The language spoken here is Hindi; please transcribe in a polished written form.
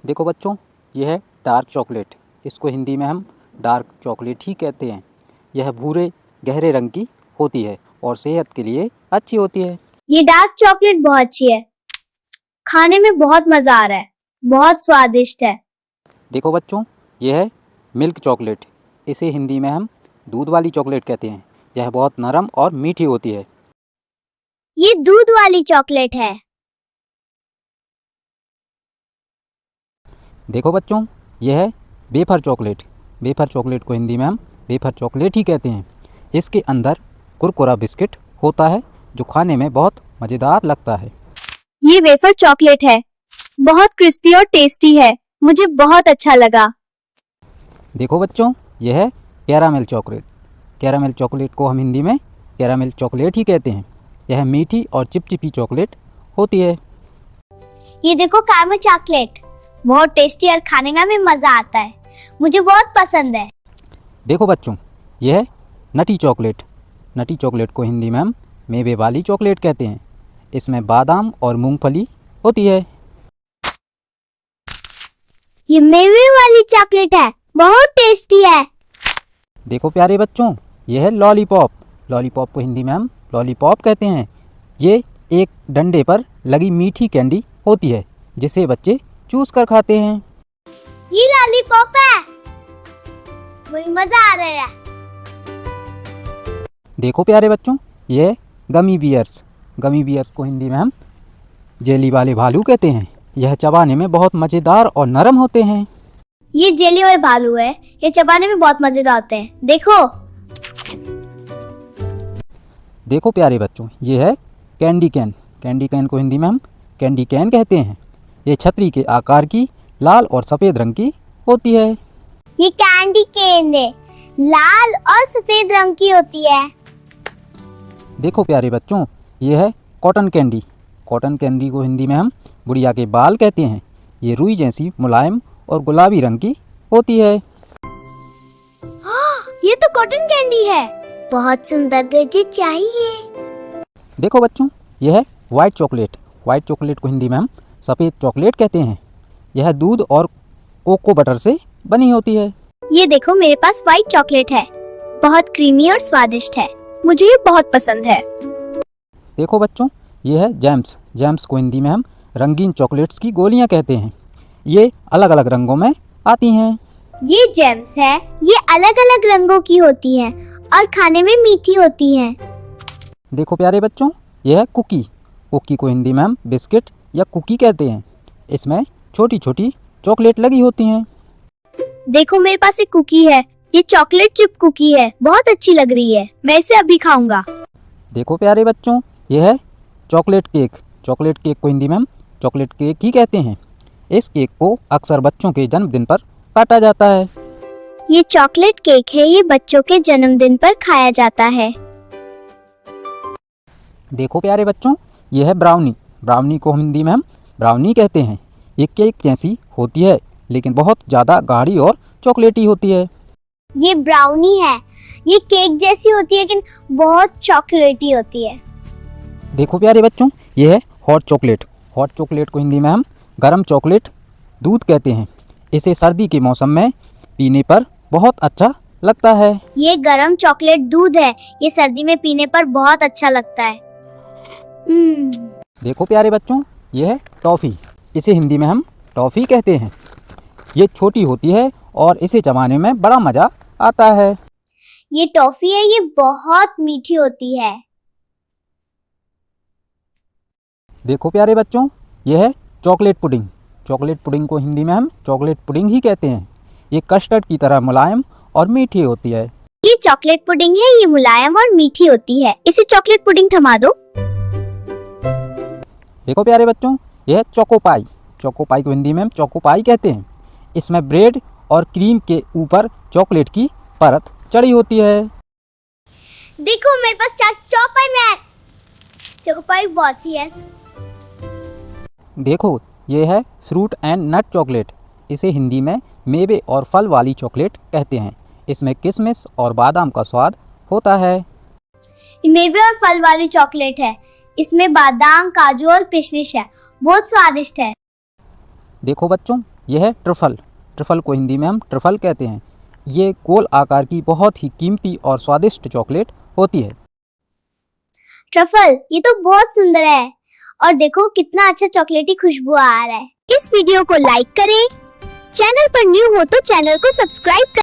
देखो बच्चों, यह है डार्क चॉकलेट। इसको हिंदी में हम डार्क चॉकलेट ही कहते हैं। यह भूरे गहरे रंग की होती है और सेहत के लिए अच्छी होती है। ये डार्क चॉकलेट बहुत अच्छी है, खाने में बहुत मजा आ रहा है, बहुत स्वादिष्ट है। देखो बच्चों, यह है मिल्क चॉकलेट। इसे हिंदी में हम दूध वाली चॉकलेट कहते हैं। यह बहुत नरम और मीठी होती है। ये दूध वाली चॉकलेट है। देखो बच्चों, यह है वेफर चॉकलेट। वेफर चॉकलेट को हिंदी में हम वेफर चॉकलेट ही कहते हैं। इसके अंदर कुरकुरा बिस्किट होता है जो खाने में बहुत मज़ेदार लगता है। ये वेफर चॉकलेट है, बहुत क्रिस्पी और टेस्टी है, मुझे बहुत अच्छा लगा। देखो बच्चों, यह है कैरामेल चॉकलेट। कैरामेल चॉकलेट को हम हिंदी में कैरामेल चॉकलेट ही कहते हैं। यह मीठी और चिपचिपी चॉकलेट होती है। ये देखो कैरामेल चॉकलेट, बहुत टेस्टी और खाने का में मजा आता है, मुझे बहुत पसंद है। देखो बच्चों, यह है नटी चॉकलेट। नटी चॉकलेट को हिंदी में हम मेवे वाली चॉकलेट कहते हैं। इसमें बादाम और मूंगफली होती है। ये मेवे वाली चॉकलेट है, बहुत टेस्टी है। देखो प्यारे बच्चों, यह है लॉलीपॉप। लॉलीपॉप को हिंदी में हम लॉलीपॉप कहते हैं। ये एक डंडे पर लगी मीठी कैंडी होती है जिसे बच्चे चूस कर खाते हैं। ये लॉलीपॉप है, मुझे मजा आ रहा है। देखो प्यारे बच्चों, यह गमी बियर्स। गमी बियर्स को हिंदी में हम जेली वाले भालू कहते हैं। यह चबाने में बहुत मज़ेदार और नरम होते हैं। ये जेली वाले भालू है, ये चबाने में बहुत मजेदार होते हैं। देखो देखो प्यारे बच्चों, ये है कैंडी कैन। कैंडी कैन को हिंदी में हम कैंडी कैन कहते हैं। ये छतरी के आकार की लाल और सफ़ेद रंग की होती है। ये कैंडी केन है, लाल और सफेद रंग की होती है। देखो प्यारे बच्चों, ये है कॉटन कैंडी। कॉटन कैंडी को हिंदी में हम बुढ़िया के बाल कहते हैं। ये रुई जैसी मुलायम और गुलाबी रंग की होती है। ये तो कॉटन कैंडी है, बहुत सुंदर गजब चाहिए। देखो बच्चों, यह है वाइट चॉकलेट। वाइट चॉकलेट को हिंदी में हम सफ़ेद चॉकलेट कहते हैं। यह दूध और कोको बटर से बनी होती है। ये देखो मेरे पास व्हाइट चॉकलेट है, बहुत क्रीमी और स्वादिष्ट है, मुझे ये बहुत पसंद है। देखो बच्चों, यह है जैम्स। जैम्स को हिंदी में हम रंगीन चॉकलेट्स की गोलियां कहते हैं। ये अलग अलग रंगों में आती हैं। ये जेम्स है, ये अलग अलग रंगों की होती हैं और खाने में मीठी होती हैं। देखो प्यारे बच्चों, यह है कुकी। कुकी को हिंदी में हम बिस्किट या कुकी कहते हैं। इसमें छोटी छोटी चॉकलेट लगी होती हैं। देखो मेरे पास एक कुकी है, ये चॉकलेट चिप कुकी है, बहुत अच्छी लग रही है, मैं इसे अभी खाऊंगा। देखो प्यारे बच्चों, यह है चॉकलेट केक। चॉकलेट केक को हिंदी में हम चॉकलेट केक ही कहते हैं। इस केक को अक्सर बच्चों के जन्मदिन पर काटा जाता है। ये चॉकलेट केक है, ये बच्चों के जन्मदिन पर खाया जाता है। देखो प्यारे बच्चों, यह है ब्राउनी। ब्राउनी को हिंदी में हम ब्राउनी कहते हैं। ये केक जैसी होती है लेकिन बहुत ज़्यादा गाढ़ी और चॉकलेटी होती है। ये ब्राउनी है, ये केक जैसी होती है लेकिन बहुत चॉकलेटी होती है। देखो प्यारे बच्चों, यह है हॉट चॉकलेट। हॉट चॉकलेट को हिंदी में हम गरम चॉकलेट दूध कहते हैं। इसे सर्दी के मौसम में पीने पर बहुत अच्छा लगता है। ये गरम चॉकलेट दूध है, ये सर्दी में पीने पर बहुत अच्छा लगता है। देखो प्यारे बच्चों, यह है टॉफ़ी। इसे हिंदी में हम टॉफ़ी कहते हैं। ये छोटी होती है और इसे चबाने में बड़ा मज़ा आता है। ये टॉफी है, ये बहुत मीठी होती है। देखो प्यारे बच्चों, यह है चॉकलेट पुडिंग। चॉकलेट पुडिंग को हिंदी में हम चॉकलेट पुडिंग ही कहते हैं। ये कस्टर्ड की तरह मुलायम और मीठी होती है। ये चॉकलेट पुडिंग है, ये मुलायम और मीठी होती है, इसे चॉकलेट पुडिंग थमा दो। देखो प्यारे बच्चों, यह है चोको पाई। चोको पाई को हिंदी में हम चोको पाई कहते हैं। इसमें ब्रेड और क्रीम के ऊपर चॉकलेट की परत चढ़ी होती है। देखो मेरे पास चौपाई में चौपाई बहुत सी है। देखो, ये है फ्रूट एंड नट चॉकलेट। इसे हिंदी में मेवे और फल वाली चॉकलेट कहते हैं। इसमें किशमिश और बादाम का स्वाद होता है। मेवे और फल वाली चॉकलेट है, इसमें बादाम, काजू और किशमिश है, बहुत स्वादिष्ट है। देखो बच्चों, यह है ट्रफल। ट्रफल को हिंदी में हम ट्रफल कहते हैं। ये गोल आकार की बहुत ही कीमती और स्वादिष्ट चॉकलेट होती है। ट्रफल, ये तो बहुत सुंदर है और देखो कितना अच्छा चॉकलेटी खुशबू आ रहा है। इस वीडियो को लाइक करें, चैनल पर न्यू हो तो चैनल को सब्सक्राइब करें।